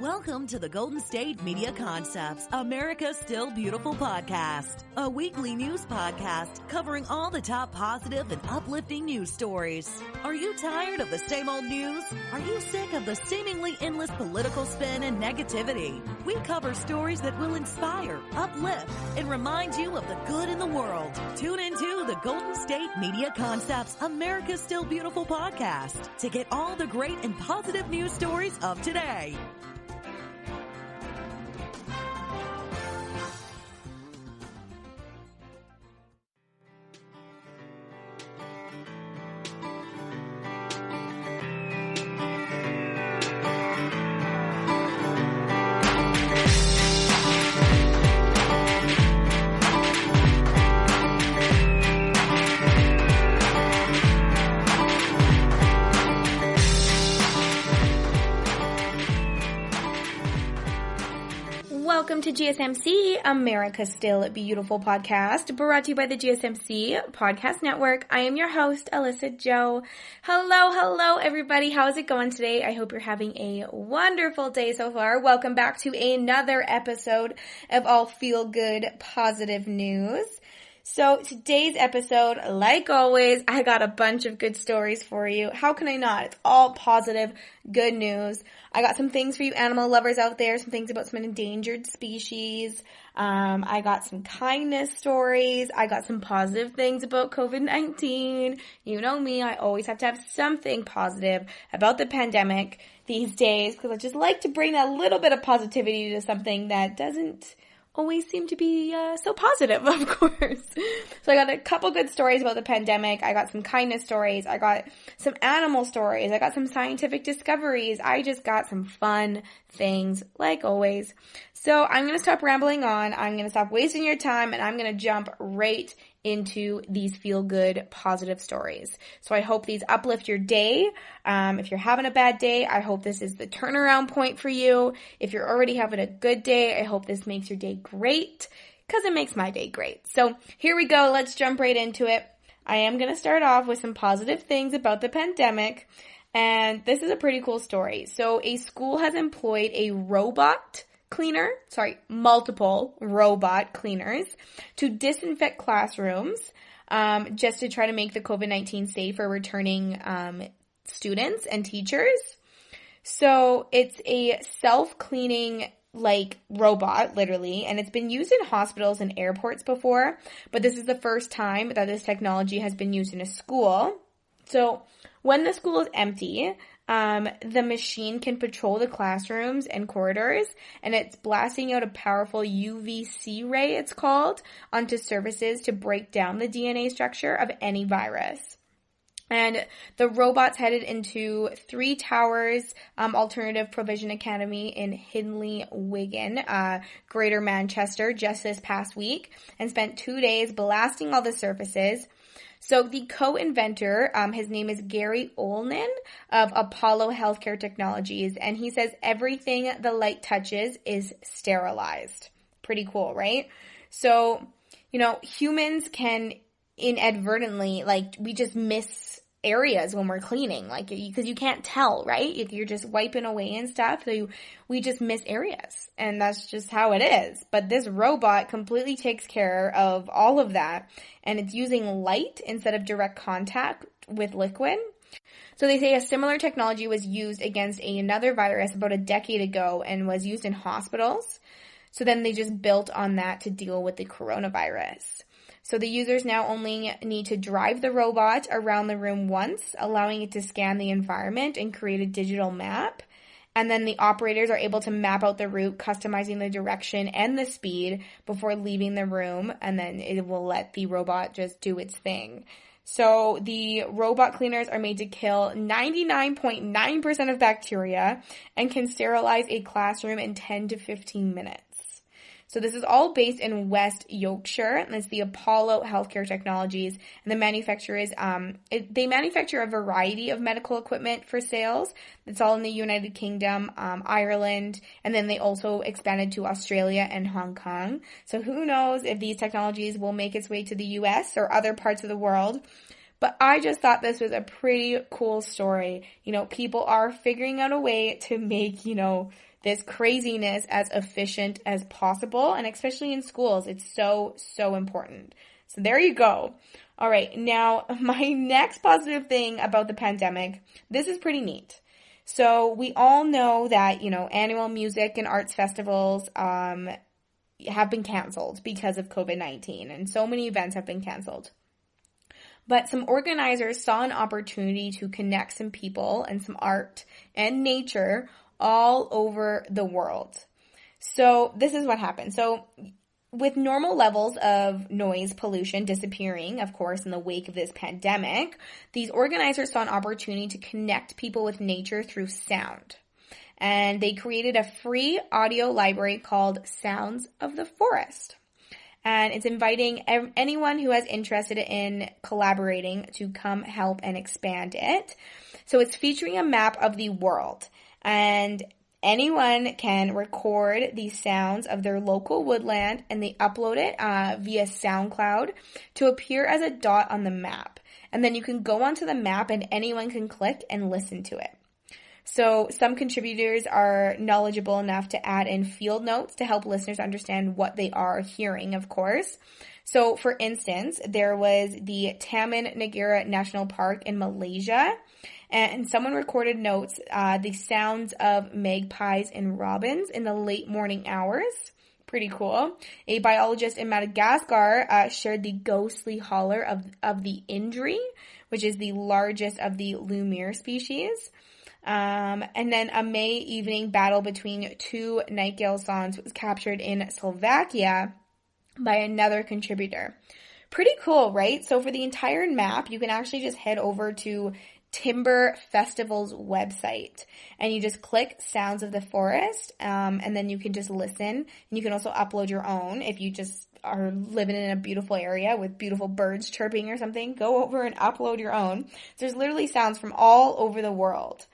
Welcome to the Golden State Media Concepts, America's Still Beautiful podcast, a weekly news podcast covering all the top positive and uplifting news stories. Are you tired of the same old news? Are you sick of the seemingly endless political spin and negativity? We cover stories that will inspire, uplift, and remind you of the good in the world. Tune into the Golden State Media Concepts, America's Still Beautiful podcast to get all the great and positive news stories of today. Welcome to GSMC, America's Still Beautiful podcast, brought to you by the GSMC Podcast Network. I am your host, Alyssa Jo. Hello, everybody. How is it going today? I hope you're having a wonderful day so far. Welcome back to another episode of All Feel Good Positive News. So today's episode, like always, I got a bunch of good stories for you. How can I not? It's all positive, good news. I got some things for you animal lovers out there, some things about some endangered species. I got some kindness stories. I got some positive things about COVID-19. You know me, I always have to have something positive about the pandemic these days because I just like to bring a little bit of positivity to something that doesn't always seem to be so positive, of course. So I got a couple good stories about the pandemic. I got some kindness stories. I got some animal stories. I got some scientific discoveries. I just got some fun things, like always. So I'm going to stop rambling on. I'm going to stop wasting your time, and I'm going to jump right into these feel-good, positive stories. So I hope these uplift your day. If you're having a bad day, I hope this is the turnaround point for you. If you're already having a good day, I hope this makes your day great, because it makes my day great. So here we go. Let's jump right into it. I am going to start off with some positive things about the pandemic, and this is a pretty cool story. So a school has employed a multiple robot cleaners to disinfect classrooms, just to try to make the COVID-19 safe for returning students and teachers. So it's a self-cleaning robot, literally, and it's been used in hospitals and airports before, but this is the first time that this technology has been used in a school. So when the school is empty, the machine can patrol the classrooms and corridors, and it's blasting out a powerful UVC ray, it's called, onto surfaces to break down the DNA structure of any virus. And the robot's headed into 3 Towers Alternative Provision Academy in Hindley, Wigan, Greater Manchester, just this past week, and spent 2 days blasting all the surfaces. So the co-inventor, his name is Gary Olin of Apollo Healthcare Technologies, and he says everything the light touches is sterilized. Pretty cool, right? So, humans can inadvertently, we just miss areas when we're cleaning, because you can't tell, right? If you're just wiping away and stuff, so we just miss areas, and that's just how it is. But this robot completely takes care of all of that, and it's using light instead of direct contact with liquid. So they say a similar technology was used against another virus about a decade ago and was used in hospitals. So then they just built on that to deal with the coronavirus. So the users now only need to drive the robot around the room once, allowing it to scan the environment and create a digital map. And then the operators are able to map out the route, customizing the direction and the speed before leaving the room, and then it will let the robot just do its thing. So the robot cleaners are made to kill 99.9% of bacteria and can sterilize a classroom in 10 to 15 minutes. So this is all based in West Yorkshire, and it's the Apollo Healthcare Technologies, and the manufacturer is, they manufacture a variety of medical equipment for sales. It's all in the United Kingdom, Ireland, and then they also expanded to Australia and Hong Kong. So who knows if these technologies will make its way to the US or other parts of the world. But I just thought this was a pretty cool story. People are figuring out a way to make, this craziness as efficient as possible. And especially in schools, it's so, so important. So there you go. All right. Now, my next positive thing about the pandemic, this is pretty neat. So we all know that, annual music and arts festivals, have been canceled because of COVID-19, and so many events have been canceled. But some organizers saw an opportunity to connect some people and some art and nature all over the world. So this is what happened. So with normal levels of noise pollution disappearing, of course, in the wake of this pandemic, these organizers saw an opportunity to connect people with nature through sound. And they created a free audio library called Sounds of the Forest. And it's inviting anyone who is interested in collaborating to come help and expand it. So it's featuring a map of the world. And anyone can record the sounds of their local woodland, and they upload it via SoundCloud to appear as a dot on the map. And then you can go onto the map and anyone can click and listen to it. So some contributors are knowledgeable enough to add in field notes to help listeners understand what they are hearing, of course. So for instance, there was the Taman Negara National Park in Malaysia, and someone recorded notes, the sounds of magpies and robins in the late morning hours. Pretty cool. A biologist in Madagascar shared the ghostly holler of the Indri, which is the largest of the Lemur species. And then a May evening battle between two nightingale songs was captured in Slovakia by another contributor. Pretty cool, right? So for the entire map, you can actually just head over to Timber Festival's website and you just click Sounds of the Forest, and then you can just listen. And you can also upload your own if you just are living in a beautiful area with beautiful birds chirping or something. Go over and upload your own. There's literally sounds from all over the world.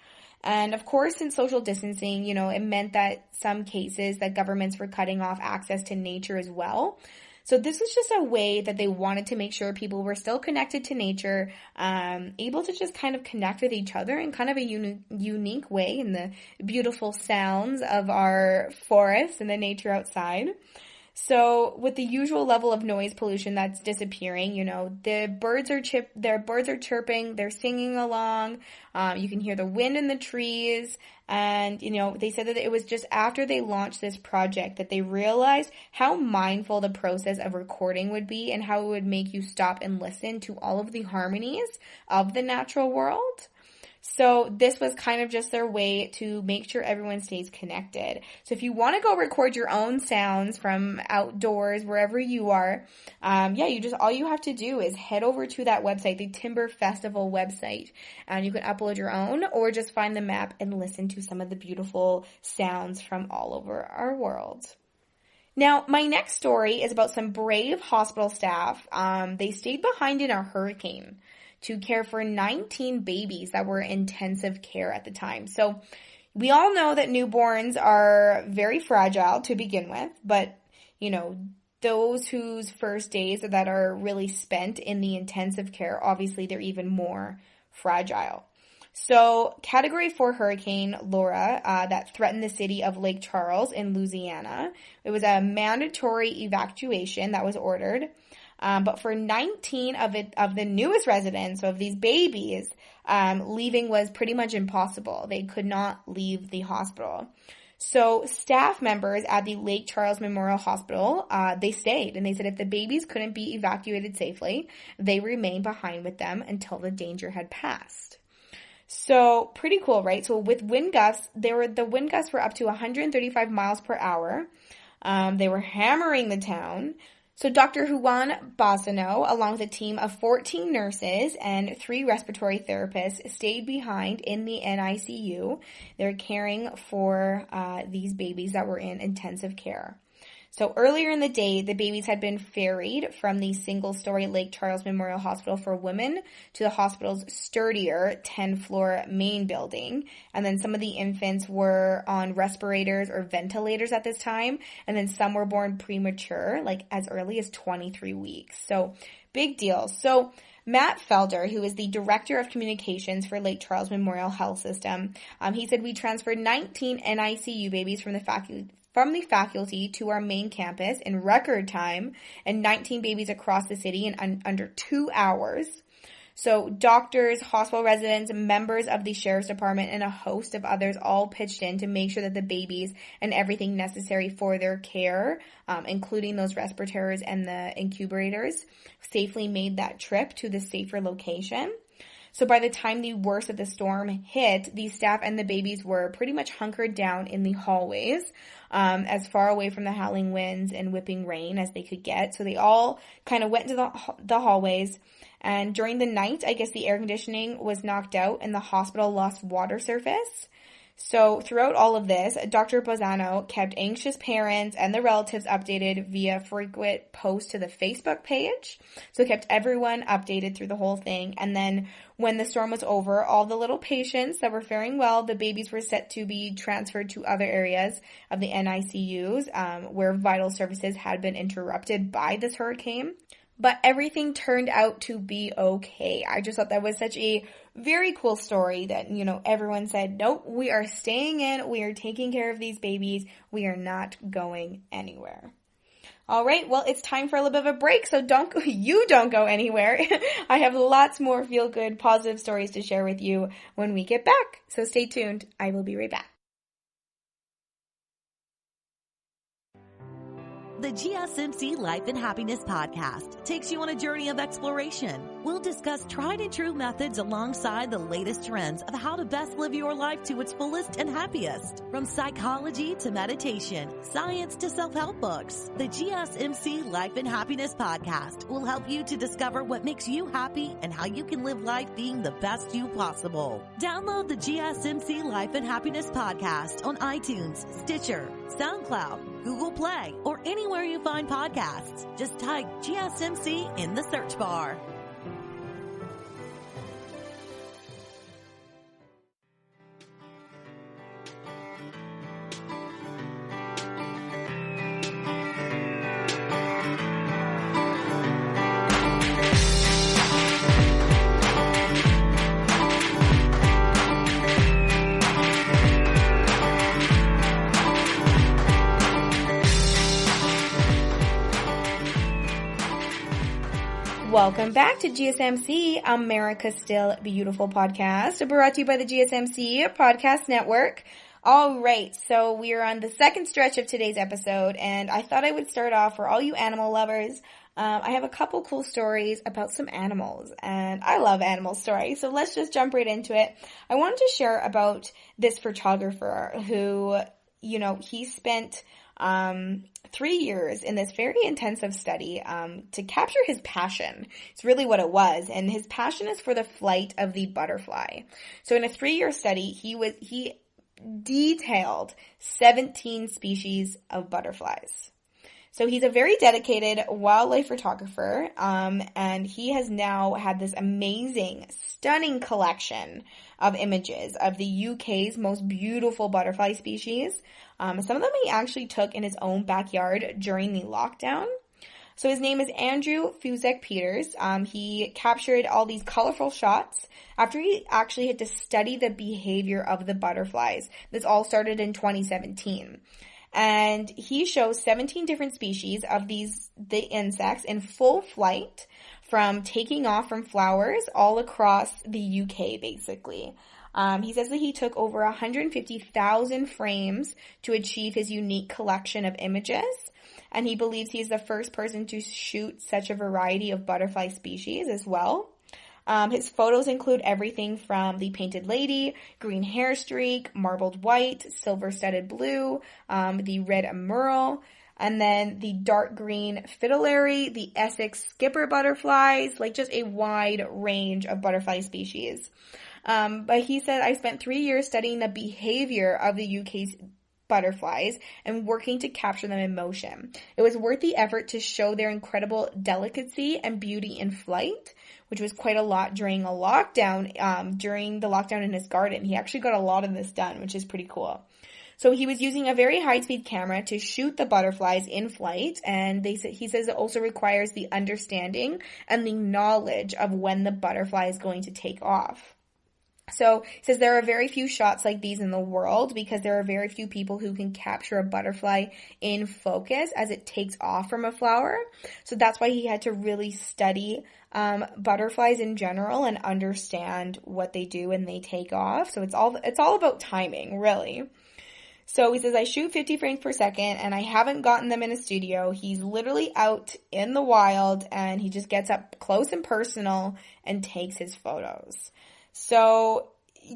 And of course, in social distancing, it meant that some cases that governments were cutting off access to nature as well. So this was just a way that they wanted to make sure people were still connected to nature, able to just kind of connect with each other in kind of a unique way in the beautiful sounds of our forests and the nature outside. So with the usual level of noise pollution that's disappearing, the birds are chirping, they're singing along, you can hear the wind in the trees, and, they said that it was just after they launched this project that they realized how mindful the process of recording would be and how it would make you stop and listen to all of the harmonies of the natural world. So this was kind of just their way to make sure everyone stays connected. So if you want to go record your own sounds from outdoors, wherever you are, all you have to do is head over to that website, the Timber Festival website, and you can upload your own or just find the map and listen to some of the beautiful sounds from all over our world. Now, my next story is about some brave hospital staff. They stayed behind in a hurricane to care for 19 babies that were in intensive care at the time. So we all know that newborns are very fragile to begin with, but, those whose first days that are really spent in the intensive care, obviously they're even more fragile. So Category 4 Hurricane Laura that threatened the city of Lake Charles in Louisiana, it was a mandatory evacuation that was ordered. But for 19 of the newest residents, so of these babies, leaving was pretty much impossible. They could not leave the hospital. So staff members at the Lake Charles Memorial Hospital, they stayed, and they said if the babies couldn't be evacuated safely, they remained behind with them until the danger had passed. So pretty cool, right? So with wind gusts, the wind gusts were up to 135 miles per hour. They were hammering the town. So Dr. Juan Bassano, along with a team of 14 nurses and 3 respiratory therapists, stayed behind in the NICU. They're caring for these babies that were in intensive care. So earlier in the day, the babies had been ferried from the single-story Lake Charles Memorial Hospital for Women to the hospital's sturdier 10-floor main building. And then some of the infants were on respirators or ventilators at this time. And then some were born premature, like as early as 23 weeks. So big deal. So Matt Felder, who is the Director of Communications for Lake Charles Memorial Health System, he said, we transferred 19 NICU babies from the faculty to our main campus in record time, and 19 babies across the city in under 2 hours. So doctors, hospital residents, members of the sheriff's department, and a host of others all pitched in to make sure that the babies and everything necessary for their care, including those respirators and the incubators, safely made that trip to the safer location. So by the time the worst of the storm hit, the staff and the babies were pretty much hunkered down in the hallways, as far away from the howling winds and whipping rain as they could get. So they all kind of went into the hallways. And during the night, I guess the air conditioning was knocked out and the hospital lost water surface. So throughout all of this, Dr. Bozzano kept anxious parents and the relatives updated via frequent posts to the Facebook page. So kept everyone updated through the whole thing. And then when the storm was over, all the little patients that were faring well, the babies were set to be transferred to other areas of the NICUs, where vital services had been interrupted by this hurricane. But everything turned out to be okay. I just thought that was such a very cool story that, everyone said, nope, we are staying in. We are taking care of these babies. We are not going anywhere. All right, well, it's time for a little bit of a break, so you don't go anywhere. I have lots more feel-good, positive stories to share with you when we get back. So stay tuned. I will be right back. The GSMC Life and Happiness podcast takes you on a journey of exploration. We'll discuss tried and true methods alongside the latest trends of how to best live your life to its fullest and happiest. From psychology to meditation, science to self-help books, the GSMC Life and Happiness podcast will help you to discover what makes you happy and how you can live life being the best you possible. Download the GSMC Life and Happiness podcast on iTunes, Stitcher, SoundCloud, Google Play, or anywhere you find podcasts. Just type GSMC in the search bar. Welcome back to GSMC, America's Still Beautiful podcast, brought to you by the GSMC Podcast Network. All right, so we are on the second stretch of today's episode, and I thought I would start off for all you animal lovers. I have a couple cool stories about some animals, and I love animal stories, so let's just jump right into it. I wanted to share about this photographer who, he spent 3 years in this very intensive study to capture his passion. It's really what it was. And his passion is for the flight of the butterfly. So in a 3-year study, he detailed 17 species of butterflies. So he's a very dedicated wildlife photographer, and he has now had this amazing, stunning collection of images of the UK's most beautiful butterfly species. Some of them he actually took in his own backyard during the lockdown. So his name is Andrew Fuzek Peters. He captured all these colorful shots after he actually had to study the behavior of the butterflies. This all started in 2017. And he shows 17 different species of the insects in full flight, from taking off from flowers all across the UK, basically. He says that he took over 150,000 frames to achieve his unique collection of images, and he believes he's the first person to shoot such a variety of butterfly species as well. His photos include everything from the painted lady, green hair streak, marbled white, silver-studded blue, the red emerald, and then the dark green fritillary, the Essex skipper butterflies, like just a wide range of butterfly species. But he said, I spent 3 years studying the behavior of the UK's butterflies and working to capture them in motion. It was worth the effort to show their incredible delicacy and beauty in flight, which was quite a lot during a lockdown, during the lockdown in his garden. He actually got a lot of this done, which is pretty cool. So he was using a very high-speed camera to shoot the butterflies in flight, and he says it also requires the understanding and the knowledge of when the butterfly is going to take off. So he says there are very few shots like these in the world because there are very few people who can capture a butterfly in focus as it takes off from a flower. So that's why he had to really study butterflies in general and understand what they do when they take off. So it's all about timing, really. So he says, I shoot 50 frames per second and I haven't gotten them in a studio. He's literally out in the wild and he just gets up close and personal and takes his photos. So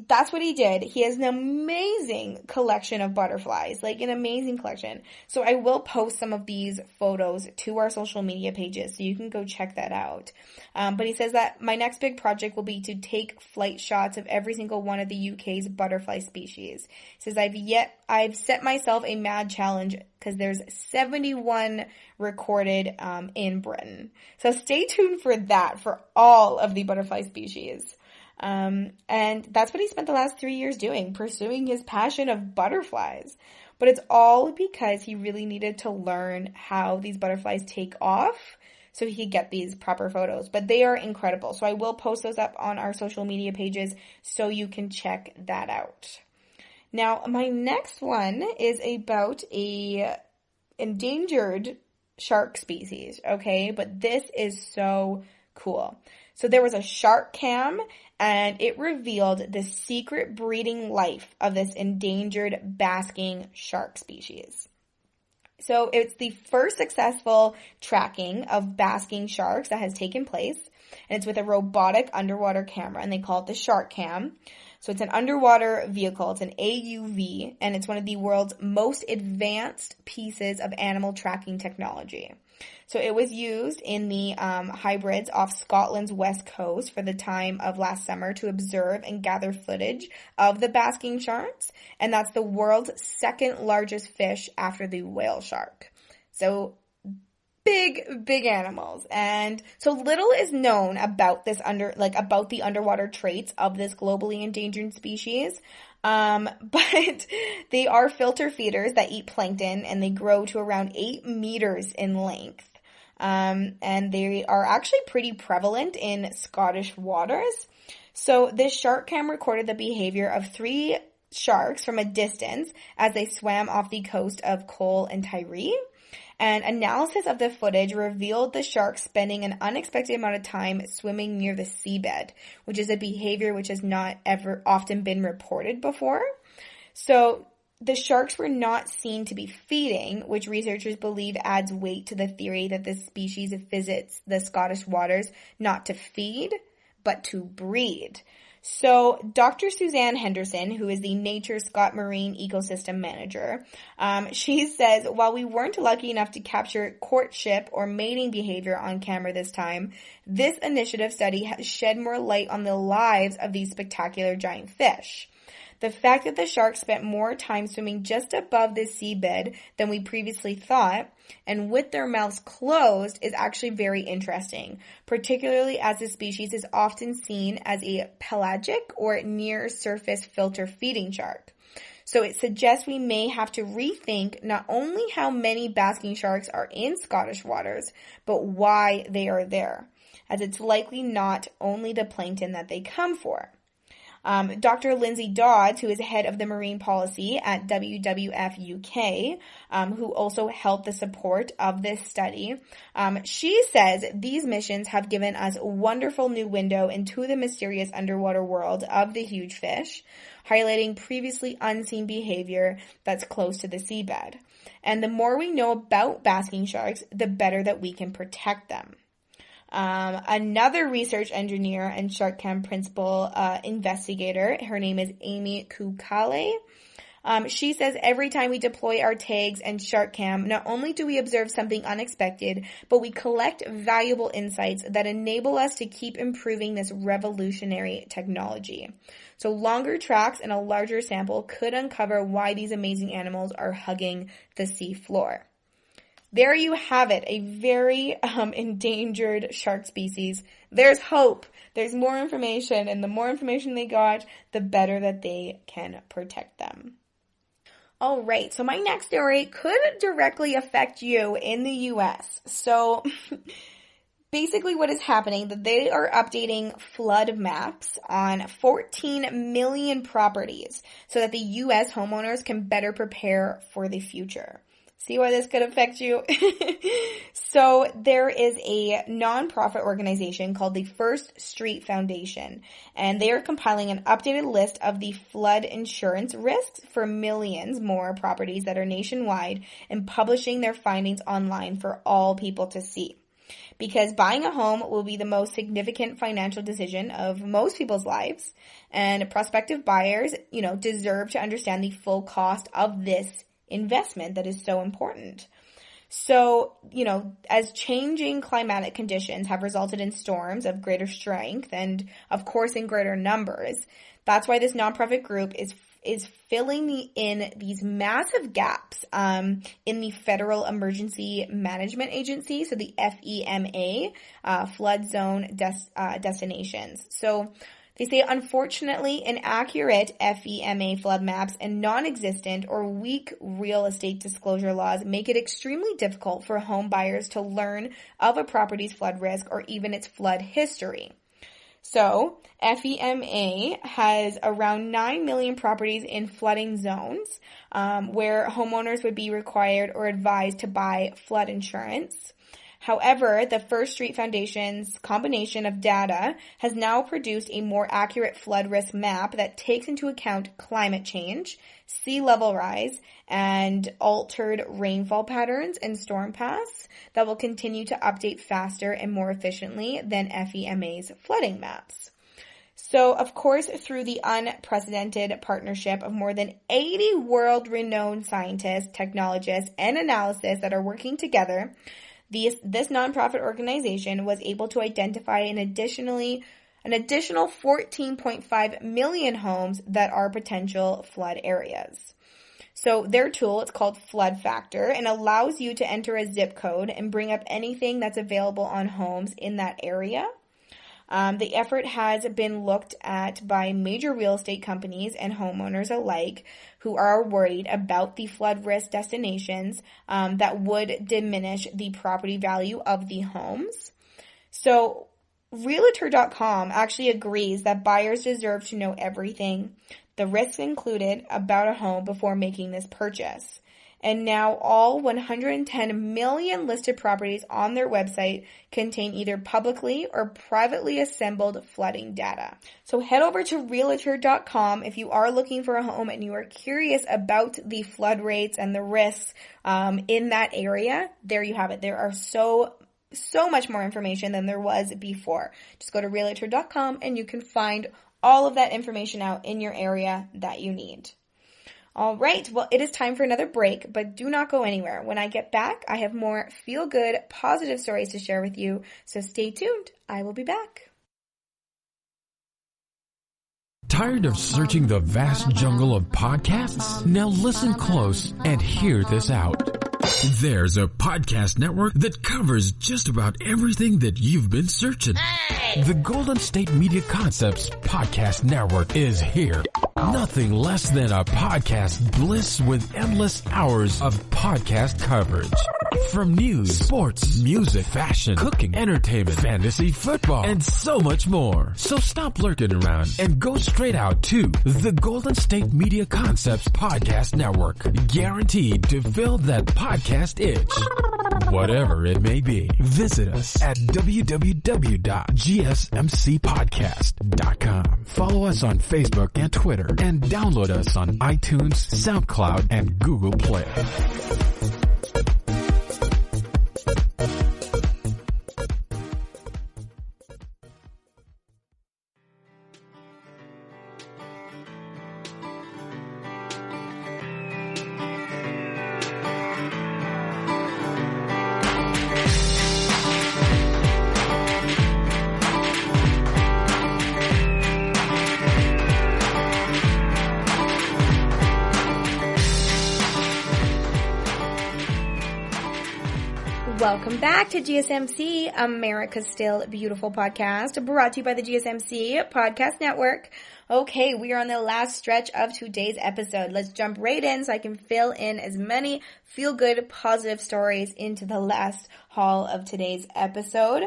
that's what he did. He has an amazing collection of butterflies, like an amazing collection. So I will post some of these photos to our social media pages so you can go check that out. But he says that my next big project will be to take flight shots of every single one of the UK's butterfly species. He says I've set myself a mad challenge because there's 71 recorded in Britain. So stay tuned for that, for all of the butterfly species. And that's what he spent the last 3 years doing, pursuing his passion of butterflies. But it's all because he really needed to learn how these butterflies take off so he could get these proper photos. But they are incredible. So I will post those up on our social media pages so you can check that out. Now, my next one is about a endangered shark species, okay? But this is so cool. So there was a sharkcam, and it revealed the secret breeding life of this endangered basking shark species. So it's the first successful tracking of basking sharks that has taken place, and it's with a robotic underwater camera, and they call it the sharkcam. So it's an underwater vehicle, it's an AUV, and it's one of the world's most advanced pieces of animal tracking technology. So it was used in the hybrids off Scotland's west coast for the time of last summer to observe and gather footage of the basking sharks. And that's the world's second largest fish after the whale shark. So big, big animals. And so little is known about this about the underwater traits of this globally endangered species. But they are filter feeders that eat plankton and they grow to around 8 meters in length. And they are actually pretty prevalent in Scottish waters. So this shark cam recorded the behavior of 3 sharks from a distance as they swam off the coast of Cole and Tiree. And analysis of the footage revealed the sharks spending an unexpected amount of time swimming near the seabed, which is a behavior which has not ever often been reported before. So the sharks were not seen to be feeding, which researchers believe adds weight to the theory that this species visits the Scottish waters not to feed, but to breed. So Dr. Suzanne Henderson, who is the Nature Scott Marine Ecosystem Manager, she says, while we weren't lucky enough to capture courtship or mating behavior on camera this time, this initiative study has shed more light on the lives of these spectacular giant fish. The fact that the sharks spent more time swimming just above the seabed than we previously thought, and with their mouths closed, is actually very interesting, particularly as the species is often seen as a pelagic or near-surface filter feeding shark. So it suggests we may have to rethink not only how many basking sharks are in Scottish waters, but why they are there, as it's likely not only the plankton that they come for. Dr. Lindsay Dodds, who is head of the marine policy at WWF UK, who also helped the support of this study, she says these missions have given us a wonderful new window into the mysterious underwater world of the huge fish, highlighting previously unseen behavior that's close to the seabed. And the more we know about basking sharks, the better that we can protect them. Another research engineer and SharkCam principal investigator, her name is Amy Kukale. She says every time we deploy our tags and SharkCam, not only do we observe something unexpected, but we collect valuable insights that enable us to keep improving this revolutionary technology. So longer tracks and a larger sample could uncover why these amazing animals are hugging the sea floor. There you have it, a very endangered shark species. There's hope. There's more information, and the more information they got, the better that they can protect them. All right, so my next story could directly affect you in the U.S. So basically what is happening, that they are updating flood maps on 14 million properties so that the U.S. homeowners can better prepare for the future. See why this could affect you? So there is a nonprofit organization called the First Street Foundation, and they are compiling an updated list of the flood insurance risks for millions more properties that are nationwide and publishing their findings online for all people to see. Because buying a home will be the most significant financial decision of most people's lives, and prospective buyers, deserve to understand the full cost of this investment that is so important. So, as changing climatic conditions have resulted in storms of greater strength and, of course, in greater numbers, that's why this nonprofit group is filling in these massive gaps in the Federal Emergency Management Agency, so the FEMA, flood zone destinations. So they say, unfortunately, inaccurate FEMA flood maps and non-existent or weak real estate disclosure laws make it extremely difficult for home buyers to learn of a property's flood risk or even its flood history. So, FEMA has around 9 million properties in flooding zones where homeowners would be required or advised to buy flood insurance. However, the First Street Foundation's combination of data has now produced a more accurate flood risk map that takes into account climate change, sea level rise, and altered rainfall patterns and storm paths that will continue to update faster and more efficiently than FEMA's flooding maps. So, of course, through the unprecedented partnership of more than 80 world-renowned scientists, technologists, and analysts that are working together, this nonprofit organization was able to identify an additional 14.5 million homes that are potential flood areas. So their tool, it's called Flood Factor, and allows you to enter a zip code and bring up anything that's available on homes in that area. The effort has been looked at by major real estate companies and homeowners alike who are worried about the flood risk destinations that would diminish the property value of the homes. So Realtor.com actually agrees that buyers deserve to know everything, the risks included, about a home before making this purchase. And now all 110 million listed properties on their website contain either publicly or privately assembled flooding data. So head over to Realtor.com if you are looking for a home and you are curious about the flood rates and the risks in that area. There you have it. There are so much more information than there was before. Just go to Realtor.com and you can find all of that information out in your area that you need. All right, well, it is time for another break, but do not go anywhere. When I get back, I have more feel-good, positive stories to share with you, so stay tuned. I will be back. Tired of searching the vast jungle of podcasts? Now listen close and hear this out. There's a podcast network that covers just about everything that you've been searching. Hey! The Golden State Media Concepts Podcast Network is here. Nothing less than a podcast bliss with endless hours of podcast coverage. From news, sports, music, fashion, cooking, entertainment, fantasy, football, and so much more. So stop lurking around and go straight out to the Golden State Media Concepts Podcast Network. Guaranteed to fill that podcast itch. Whatever it may be. Visit us at www.gsmcpodcast.com. Follow us on Facebook and Twitter, and download us on iTunes, SoundCloud, and Google Play. Welcome back to GSMC, America's Still Beautiful podcast, brought to you by the GSMC Podcast Network. Okay, we are on the last stretch of today's episode. Let's jump right in so I can fill in as many feel-good, positive stories into the last haul of today's episode.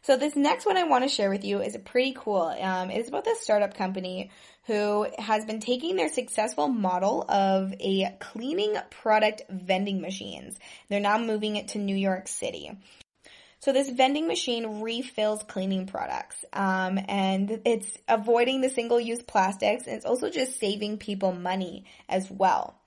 So this next one I want to share with you is pretty cool. It's about this startup company who has been taking their successful model of a cleaning product vending machines. They're now moving it to New York City. So this vending machine refills cleaning products, and it's avoiding the single-use plastics, and it's also just saving people money as well.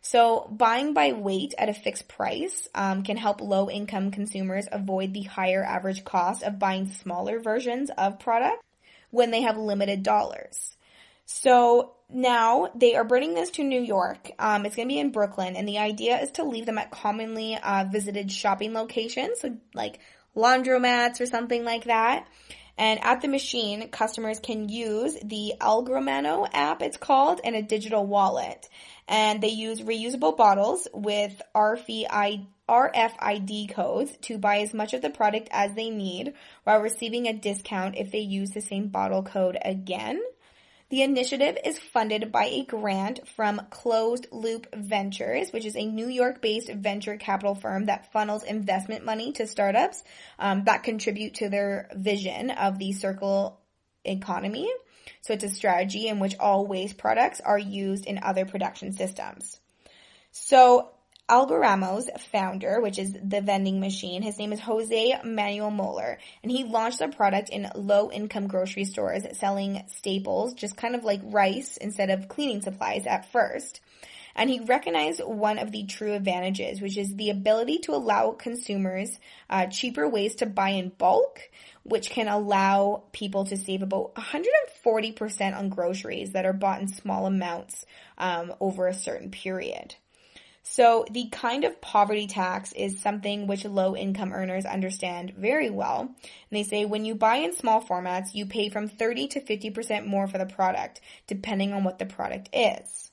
So buying by weight at a fixed price can help low-income consumers avoid the higher average cost of buying smaller versions of products when they have limited dollars. So now they are bringing this to New York. It's going to be in Brooklyn, and the idea is to leave them at commonly visited shopping locations, so like laundromats or something like that. And at the machine, customers can use the Algramano app, it's called, and a digital wallet. And they use reusable bottles with RFID codes to buy as much of the product as they need while receiving a discount if they use the same bottle code again. The initiative is funded by a grant from Closed Loop Ventures, which is a New York-based venture capital firm that funnels investment money to startups that contribute to their vision of the circular economy. So it's a strategy in which all waste products are used in other production systems. So Algoramo's founder, which is the vending machine, his name is Jose Manuel Moller, and he launched the product in low-income grocery stores selling staples, just kind of like rice instead of cleaning supplies at first. And he recognized one of the true advantages, which is the ability to allow consumers cheaper ways to buy in bulk, which can allow people to save about 140% on groceries that are bought in small amounts over a certain period. So the kind of poverty tax is something which low-income earners understand very well. And they say when you buy in small formats, you pay from 30 to 50% more for the product, depending on what the product is.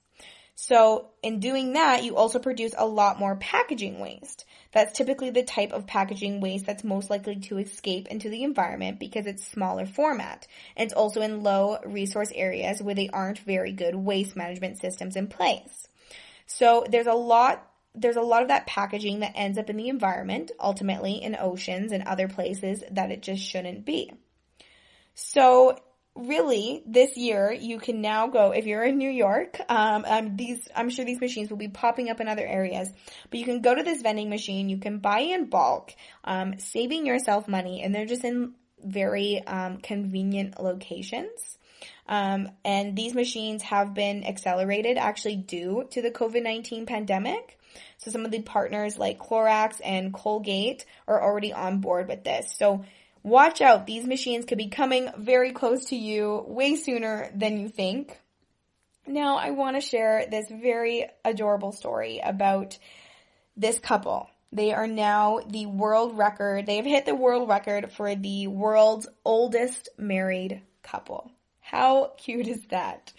So in doing that, you also produce a lot more packaging waste. That's typically the type of packaging waste that's most likely to escape into the environment because it's smaller format. And it's also in low resource areas where they aren't very good waste management systems in place. So there's a lot of that packaging that ends up in the environment, ultimately in oceans and other places that it just shouldn't be. So really, this year, you can now go, if you're in New York, I'm sure these machines will be popping up in other areas, but you can go to this vending machine, you can buy in bulk, saving yourself money, and they're just in very convenient locations. And these machines have been accelerated actually due to the COVID-19 pandemic. So some of the partners like Clorox and Colgate are already on board with this. So watch out. These machines could be coming very close to you way sooner than you think. Now I want to share this very adorable story about this couple. They are now the world record. They have hit the world record for the world's oldest married couple. How cute is that?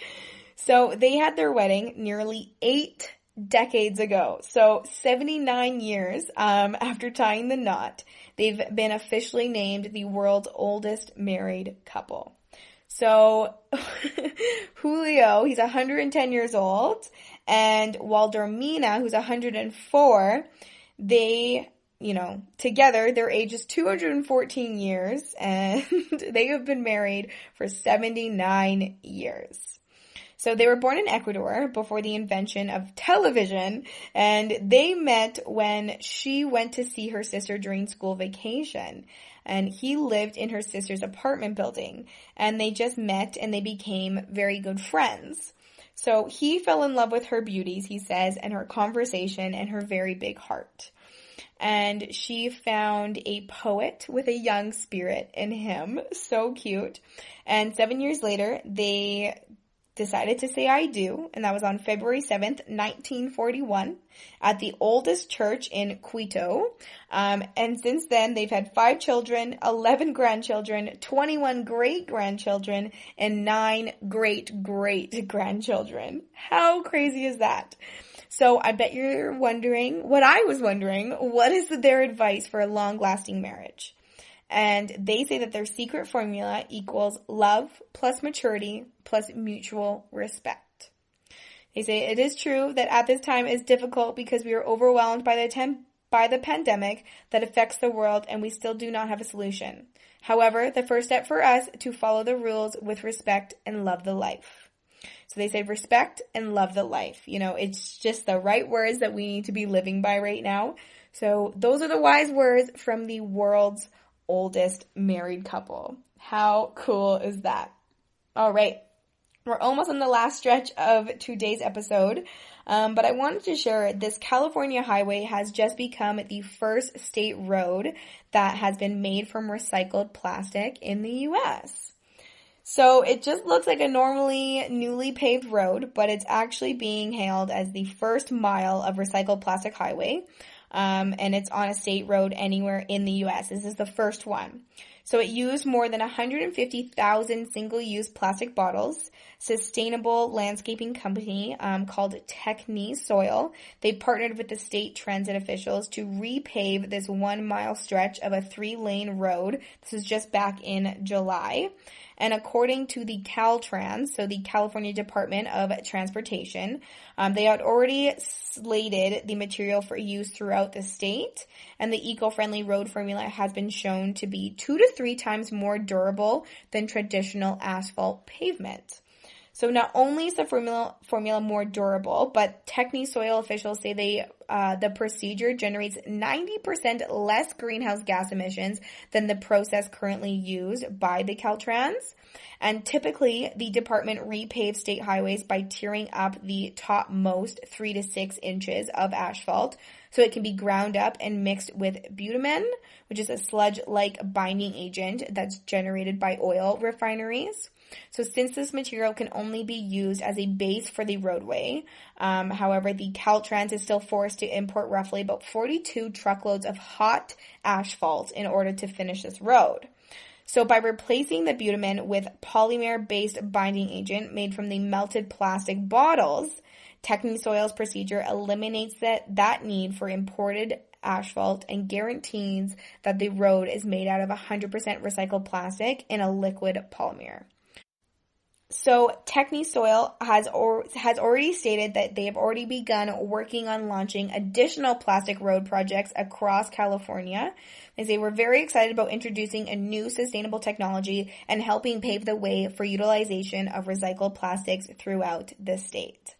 So they had their wedding nearly 8 decades ago. So 79 years after tying the knot, they've been officially named the world's oldest married couple. So Julio, he's 110 years old, and Waldormina, who's 104, they, together, their age is 214 years, and they have been married for 79 years. So they were born in Ecuador before the invention of television, and they met when she went to see her sister during school vacation. And he lived in her sister's apartment building, and they just met and they became very good friends. So he fell in love with her beauties, he says, and her conversation and her very big heart. And she found a poet with a young spirit in him. So cute. And 7 years later, they decided to say I do, and that was on February 7th, 1941, at the oldest church in Quito. And since then, they've had 5 children, 11 grandchildren, 21 great-grandchildren, and 9 great-great-grandchildren. How crazy is that? So I bet you're wondering, what I was wondering, what is their advice for a long-lasting marriage? And they say that their secret formula equals love plus maturity plus mutual respect. They say it is true that at this time it's difficult because we are overwhelmed by the pandemic that affects the world, and we still do not have a solution. However, the first step for us to follow the rules with respect and love the life. So they say respect and love the life. You know, it's just the right words that we need to be living by right now. So those are the wise words from the world's oldest married couple. How cool is that? All right. We're almost on the last stretch of today's episode, but I wanted to share this California highway has just become the first state road that has been made from recycled plastic in the U.S. So it just looks like a normally newly paved road, but it's actually being hailed as the first mile of recycled plastic highway, and it's on a state road anywhere in the U.S. This is the first one. So it used more than 150,000 single-use plastic bottles. Sustainable landscaping company called Techni Soil. They partnered with the state transit officials to repave this 1 mile stretch of a 3-lane road. This was just back in July. And according to the Caltrans, so the California Department of Transportation, they had already slated the material for use throughout the state, and the eco-friendly road formula has been shown to be 2 to 3 times more durable than traditional asphalt pavement. So not only is the formula more durable, but Techni Soil officials say the procedure generates 90% less greenhouse gas emissions than the process currently used by the Caltrans. And typically, the department repaves state highways by tearing up the topmost 3 to 6 inches of asphalt so it can be ground up and mixed with bitumen, which is a sludge-like binding agent that's generated by oil refineries. So since this material can only be used as a base for the roadway, however, the Caltrans is still forced to import roughly about 42 truckloads of hot asphalt in order to finish this road. So by replacing the bitumen with polymer-based binding agent made from the melted plastic bottles, Techni Soil's procedure eliminates that need for imported asphalt and guarantees that the road is made out of 100% recycled plastic in a liquid polymer. So Techni Soil has already stated that they have already begun working on launching additional plastic road projects across California. They say we're very excited about introducing a new sustainable technology and helping pave the way for utilization of recycled plastics throughout the state.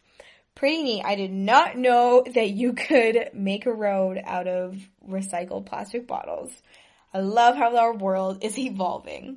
Pretty neat. I did not know that you could make a road out of recycled plastic bottles. I love how our world is evolving.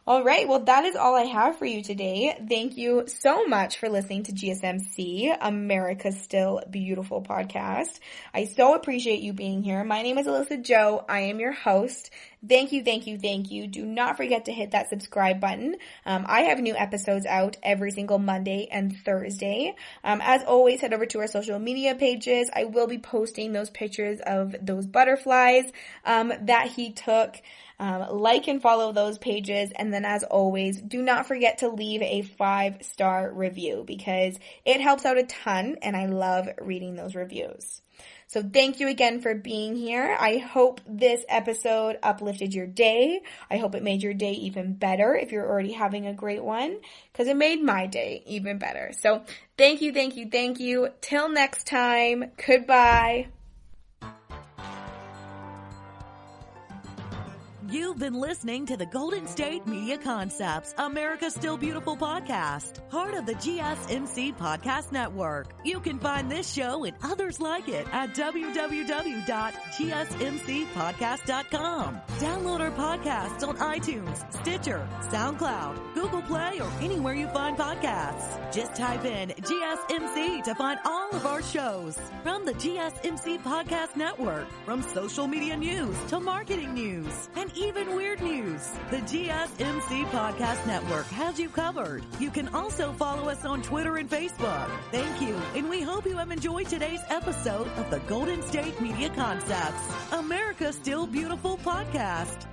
All right, well, that is all I have for you today. Thank you so much for listening to GSMC, America's Still Beautiful podcast. I so appreciate you being here. My name is Alyssa Jo. I am your host. Thank you, thank you, thank you. Do not forget to hit that subscribe button. I have new episodes out every single Monday and Thursday. As always, head over to our social media pages. I will be posting those pictures of those butterflies that he took. Like and follow those pages, and then as always, do not forget to leave a 5-star review because it helps out a ton and I love reading those reviews. So thank you again for being here. I hope this episode uplifted your day. I hope it made your day even better if you're already having a great one, because it made my day even better. So thank you, thank you, thank you. Till next time, goodbye. You've been listening to the Golden State Media Concepts, America's Still Beautiful podcast, part of the GSMC Podcast Network. You can find this show and others like it at www.gsmcpodcast.com. Download our podcasts on iTunes, Stitcher, SoundCloud, Google Play, or anywhere you find podcasts. Just type in GSMC to find all of our shows from the GSMC Podcast Network, from social media news to marketing news and even weird news. The GSMC Podcast Network has you covered. You can also follow us on Twitter and Facebook. Thank you, and we hope you have enjoyed today's episode of the Golden State Media Concepts, America's Still Beautiful podcast.